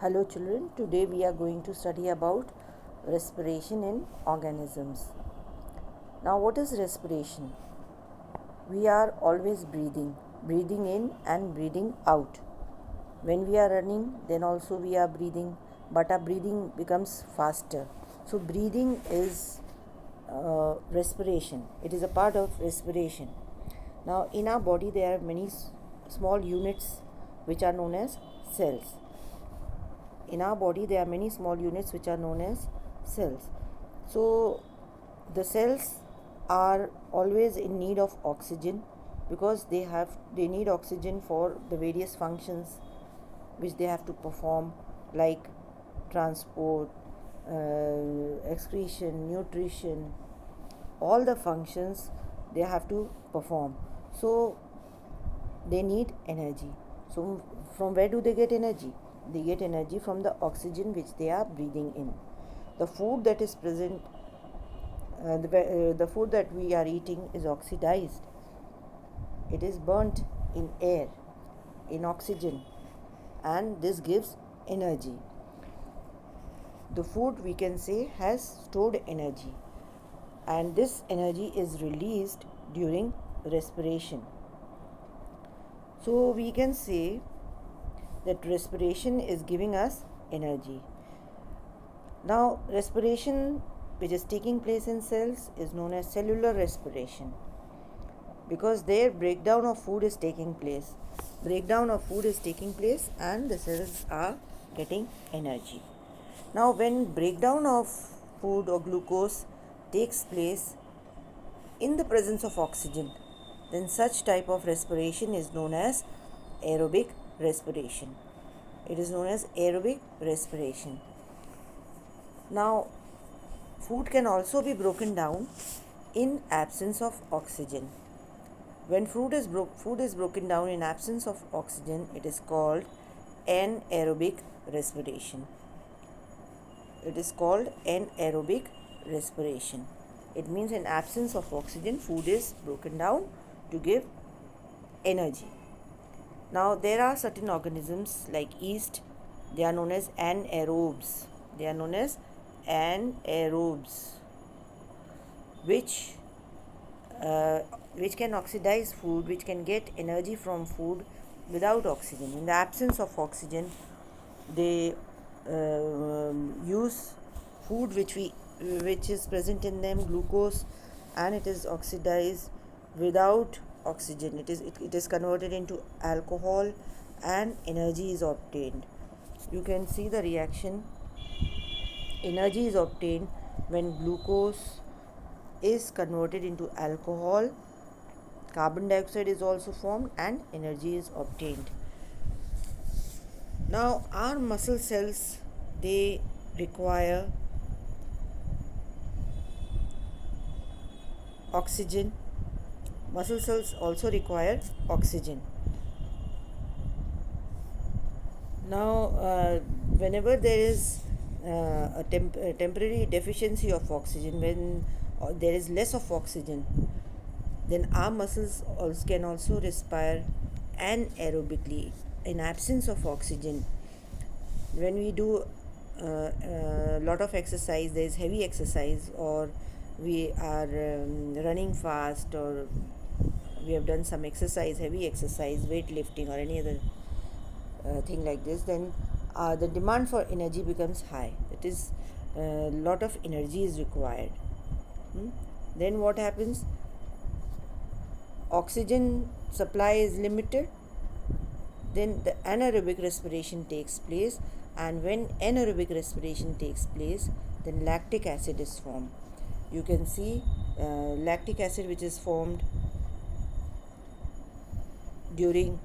Hello children, today we are going to study about respiration in organisms. Now what is respiration? We are always breathing in and breathing out. When we are running, then also we are breathing, but our breathing becomes faster. So breathing is respiration. It is a part of respiration. Now in our body there are many small units which are known as cells. In our body there are many small units which are known as cells. So the cells are always in need of oxygen because they need oxygen for the various functions which they have to perform, like transport, excretion, nutrition, all the functions they have to perform. So they need energy. So from where do they get energy? They get energy from the oxygen which they are breathing in. The food that is present, the food that we are eating is oxidized. It is burnt in air, in oxygen, and this gives energy. The food, we can say, has stored energy, and this energy is released during respiration. So we can say that respiration is giving us energy. Now respiration which is taking place in cells is known as cellular respiration, because their breakdown of food is taking place. And the cells are getting energy. Now when breakdown of food or glucose takes place in the presence of oxygen, then such type of respiration is known as aerobic respiration. It is known as aerobic respiration. Now food can also be broken down in absence of oxygen. When food is broken down in absence of oxygen, it is called anaerobic respiration. It means in absence of oxygen, food is broken down to give energy. Now there are certain organisms like yeast. They are known as anaerobes. Which can oxidize food, which can get energy from food without oxygen. In the absence of oxygen, they use food which is present in them, glucose, and it is oxidized without oxygen. It is converted into alcohol and energy is obtained. You can see the reaction. Energy is obtained when glucose is converted into alcohol. Carbon dioxide is also formed and energy is obtained. Now our muscle cells, they require oxygen. Muscle cells also require oxygen. Now whenever there is a temporary deficiency of oxygen, when there is less of oxygen, then our muscles can also respire anaerobically in absence of oxygen. When we do a lot of exercise, there is heavy exercise, or we are running fast, or we have done some exercise, heavy exercise, weightlifting or any other thing like this, then the demand for energy becomes high. It is a lot of energy is required. Then what happens? Oxygen supply is limited. Then the anaerobic respiration takes place, and when anaerobic respiration takes place, then lactic acid is formed. You can see lactic acid which is formed during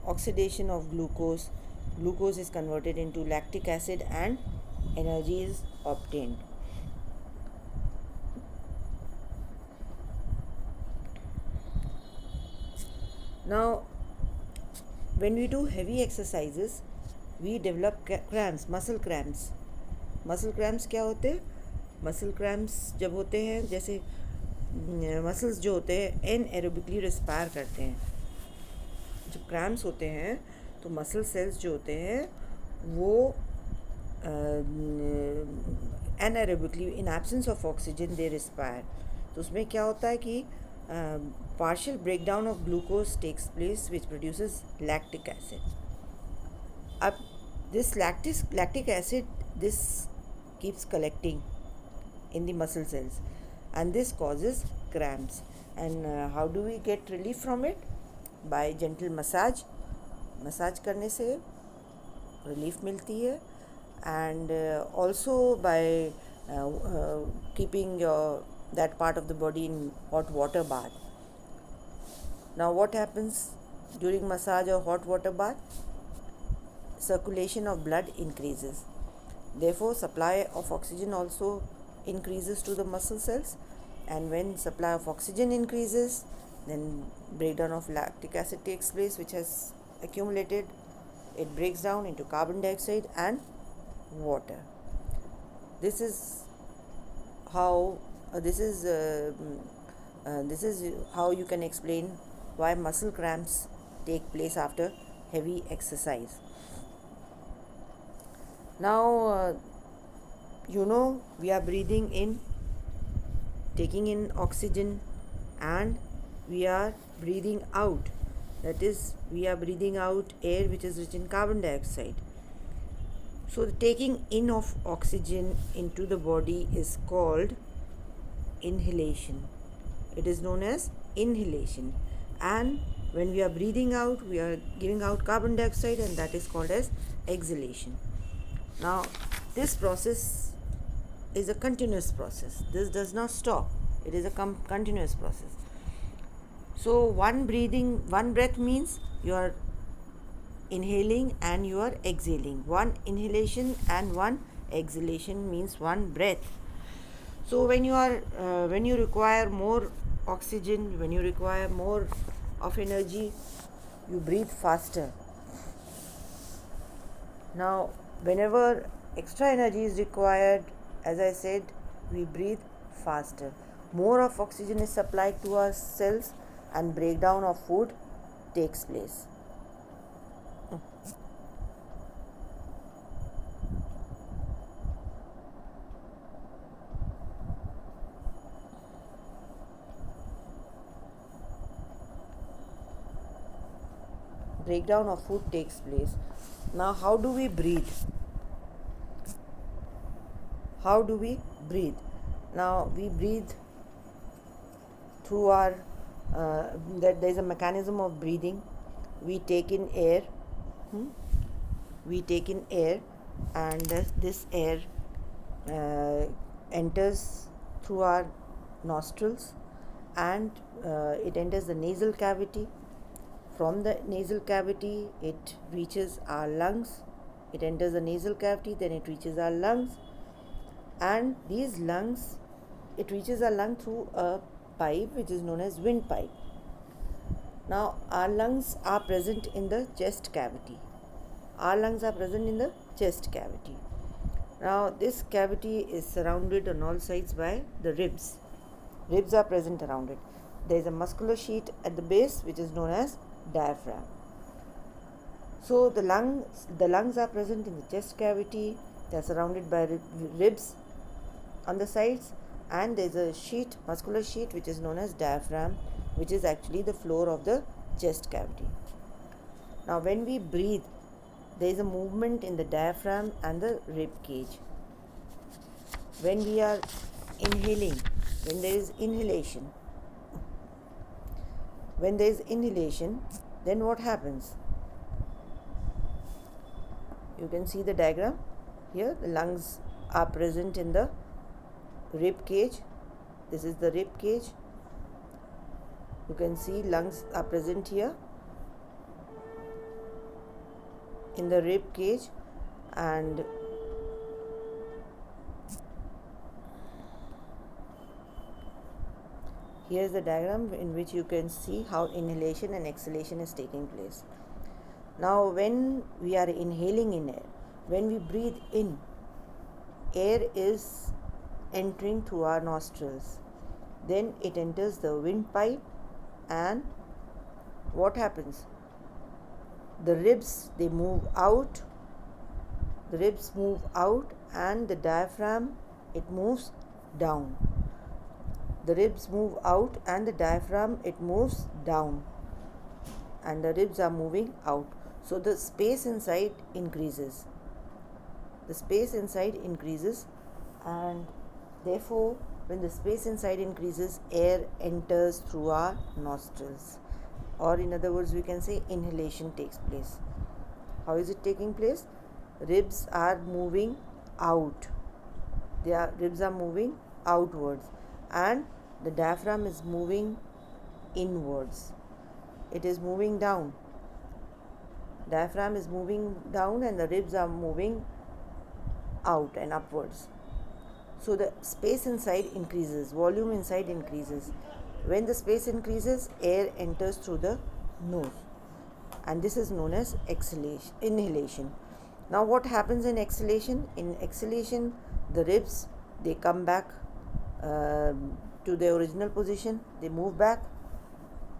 oxidation of glucose. Glucose is converted into lactic acid and energy is obtained. Now when we do heavy exercises, we develop cramps, muscle cramps. क्या होते हैं? Muscle cramps जब होते हैं, जैसे muscles जो होते हैं एनएरोबिकली रिस्पायर करते हैं. जब क्रैम्प्स होते हैं तो मसल सेल्स जो होते हैं वो anaerobically in absence of oxygen they respire. तो उसमें क्या होता है कि partial breakdown of glucose takes place which produces lactic acid. Up this lactic acid, this keeps collecting in the muscle cells and this causes cramps. And how do we get relief from it? By gentle massage करने से relief मिलती है. And also by keeping that part of the body in hot water bath. Now what happens during massage or hot water bath? Circulation of blood increases. Therefore, supply of oxygen also increases to the muscle cells, and when supply of oxygen increases, then breakdown of lactic acid takes place, which has accumulated. It breaks down into carbon dioxide and water. This is how this is how you can explain why muscle cramps take place after heavy exercise. Now we are breathing in, taking in oxygen, and we are breathing out. That is, we are breathing out air which is rich in carbon dioxide. So the taking in of oxygen into the body is called inhalation. It is known as inhalation. And when we are breathing out, we are giving out carbon dioxide, and that is called as exhalation. Now, this process is a continuous process. This does not stop. It is a continuous process. So one breath means you are inhaling and you are exhaling. One inhalation and one exhalation means one breath. So when you require more oxygen, when you require more of energy, you breathe faster. Now, whenever extra energy is required, as I said, we breathe faster. More of oxygen is supplied to our cells and breakdown of food takes place. Breakdown of food takes place. Now, how do we breathe? How do we breathe? Now, we breathe through our that there is a mechanism of breathing. We take in air. We take in air, and this air enters through our nostrils, and it enters the nasal cavity. From the nasal cavity, it reaches our lungs. It enters the nasal cavity, then it reaches our lungs, and these lungs, it reaches our lung through a pipe which is known as windpipe. Now, our lungs are present in the chest cavity. Our lungs are present in the chest cavity. Now, this cavity is surrounded on all sides by the ribs. Ribs are present around it. There is a muscular sheet at the base which is known as diaphragm. So the lungs are present in the chest cavity. They are surrounded by ribs on the sides, and there is a sheet, muscular sheet, which is known as diaphragm, which is actually the floor of the chest cavity. Now, when we breathe, there is a movement in the diaphragm and the rib cage. When we are inhaling, when there is inhalation, then what happens? You can see the diagram here. The lungs are present in the rib cage. This is the rib cage. You can see lungs are present here in the rib cage, and here is the diagram in which you can see how inhalation and exhalation is taking place. Now, when we are inhaling in air, when we breathe in, air is entering through our nostrils. Then it enters the windpipe, and what happens? the ribs, they move out, the ribs move out, and the diaphragm, it moves down. The ribs move out and the diaphragm, it moves down, and the ribs are moving out. So the space inside increases. The space inside increases, and therefore, when the space inside increases, air enters through our nostrils. Or, in other words, we can say inhalation takes place. How is it taking place? Ribs are moving out. Ribs are moving outwards, and the diaphragm is moving inwards. It is moving down. Diaphragm is moving down, and the ribs are moving out and upwards. So the space inside increases, volume inside increases. When the space increases, air enters through the nose, and this is known as inhalation. Now what happens in exhalation? In exhalation, the ribs, they come back to their original position, they move back,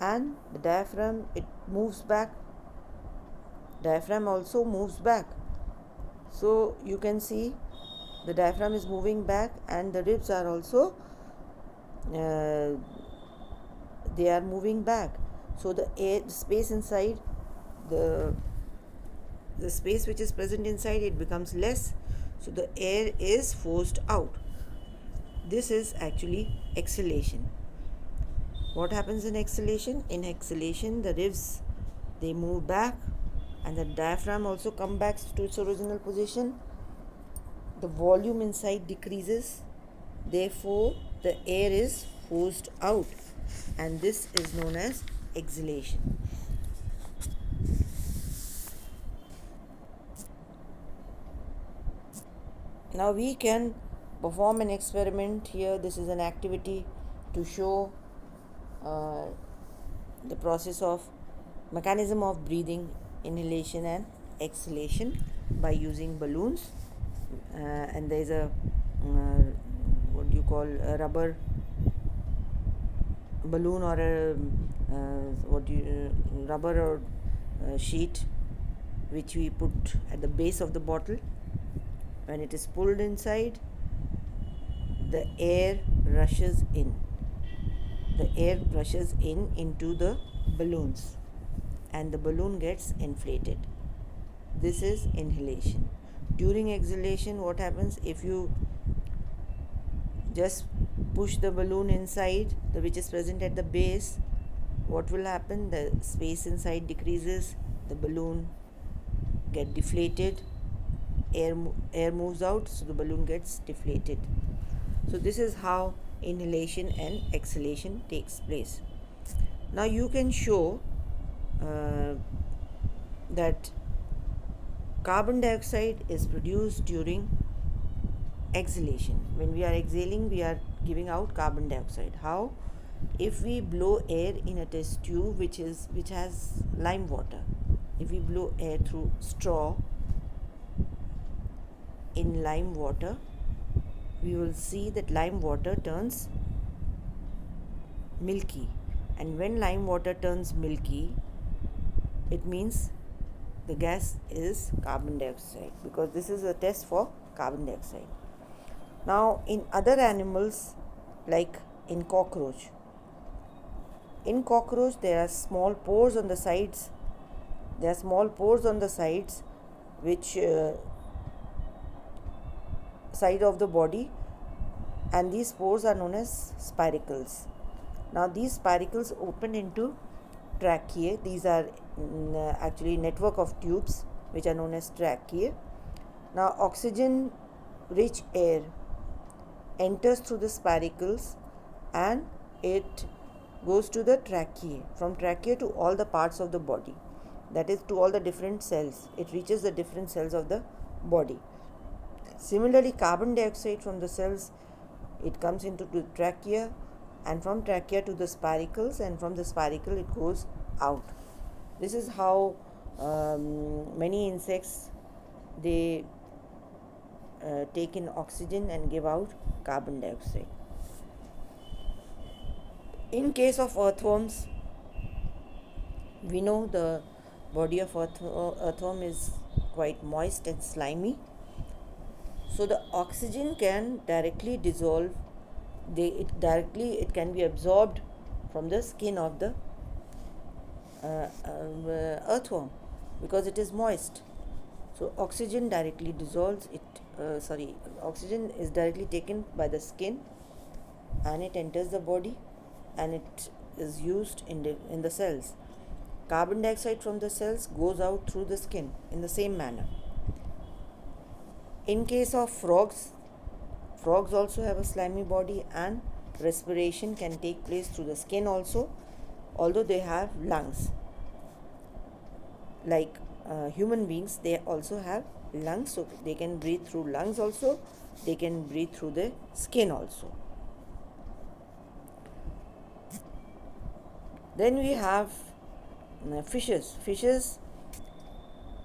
and the diaphragm, it moves back. Diaphragm also moves back. So you can see the diaphragm is moving back, and the ribs are also they are moving back. So the space inside, the space which is present inside, it becomes less, so the air is forced out. This is actually exhalation. What happens in exhalation? In exhalation, the ribs, they move back, and the diaphragm also come back to its original position. The volume inside decreases, therefore the air is forced out, and this is known as exhalation. Now we can perform an experiment here. This is an activity to show the process of mechanism of breathing, inhalation and exhalation by using balloons, and there is a what do you call a rubber balloon, or a rubber or sheet which we put at the base of the bottle. When it is pulled inside, the air rushes in. The air rushes in into the balloons, and the balloon gets inflated. This is inhalation. During exhalation, what happens? If you just push the balloon inside, which is present at the base, what will happen? The space inside decreases, the balloon get deflated, air moves out, so the balloon gets deflated. So this is how inhalation and exhalation takes place. Now you can show that carbon dioxide is produced during exhalation. When we are exhaling, we are giving out carbon dioxide. How? If we blow air in a test tube which has lime water, if we blow air through straw in lime water, we will see that lime water turns milky, and when lime water turns milky, it means the gas is carbon dioxide, because this is a test for carbon dioxide. Now in other animals, like in cockroach, there are small pores on the sides. Which side of the body, and these pores are known as spiracles. Now these spiracles open into tracheae. These are actually network of tubes which are known as tracheae. Now oxygen rich air enters through the spiracles, and it goes to the tracheae. From tracheae to all the parts of the body, that is to all the different cells. It reaches the different cells of the body. Similarly, carbon dioxide from the cells, it comes into the trachea, and from trachea to the spiracles, and from the spiracle it goes out. This is how many insects, they take in oxygen and give out carbon dioxide. In case of earthworms, we know the body of earthworm is quite moist and slimy. So the oxygen can directly dissolve. It can be absorbed from the skin of the earthworm because it is moist. So oxygen directly dissolves it. Oxygen is directly taken by the skin and it enters the body and it is used in the cells. Carbon dioxide from the cells goes out through the skin in the same manner. In case of frogs also have a slimy body, and respiration can take place through the skin also, although they have lungs. Like human beings, they also have lungs, so they can breathe through lungs also, they can breathe through the skin also. Then we have fishes.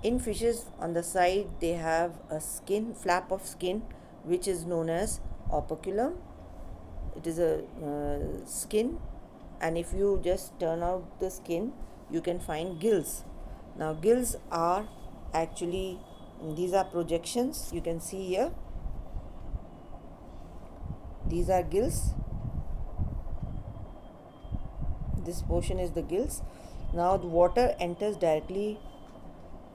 In fishes, on the side they have a flap of skin, which is known as operculum. It is a skin, and if you just turn out the skin, you can find gills. Now gills are actually, these are projections, you can see here, these are gills, this portion is the gills. Now the water enters directly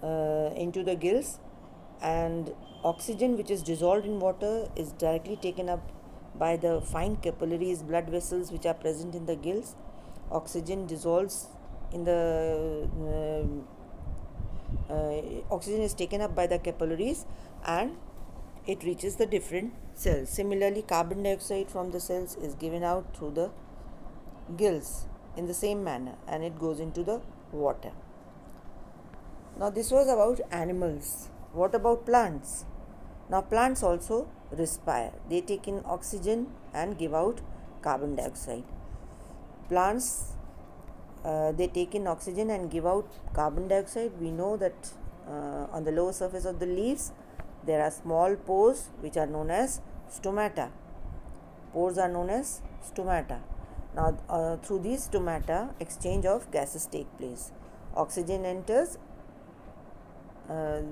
into the gills, and oxygen which is dissolved in water is directly taken up by the fine capillaries, blood vessels which are present in the gills. Oxygen dissolves in the oxygen is taken up by the capillaries and it reaches the different cells. Similarly, carbon dioxide from the cells is given out through the gills in the same manner and it goes into the water. Now this was about animals. What about plants? Now plants also respire. They take in oxygen and give out carbon dioxide. Plants, they take in oxygen and give out carbon dioxide. We know that on the lower surface of the leaves there are small pores which are known as stomata. Pores are known as stomata. Now through these stomata, exchange of gases take place. Oxygen enters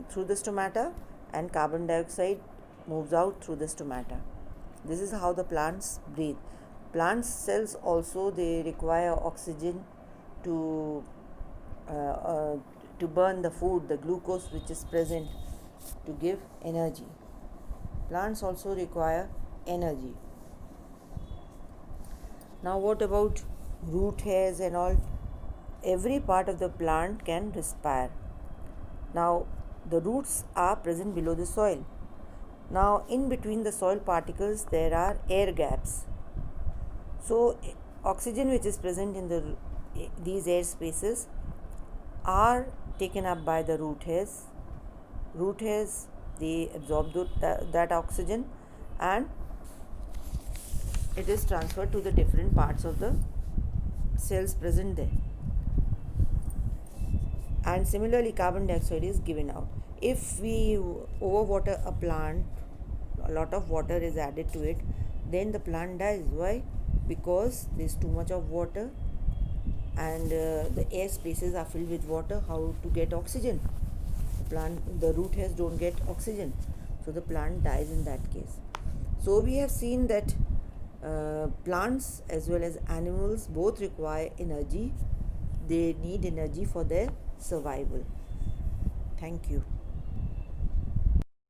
through the stomata and carbon dioxide moves out through the stomata. This is how the plants breathe. Plants cells also, they require oxygen to burn the food, the glucose which is present, to give energy. Plants also require energy. Now what about root hairs and all? Every part of the plant can respire. Now the roots are present below the soil. Now in between the soil particles there are air gaps. So oxygen which is present in these air spaces are taken up by the root hairs. Root hairs, they absorb that oxygen and it is transferred to the different parts of the cells present there. And similarly, carbon dioxide is given out. If we overwater a plant, a lot of water is added to it, then the plant dies. Why? Because there is too much of water and the air spaces are filled with water. How to get oxygen? The root hairs don't get oxygen, so the plant dies in that case. So we have seen that plants as well as animals both require energy. They need energy for their survival. Thank you.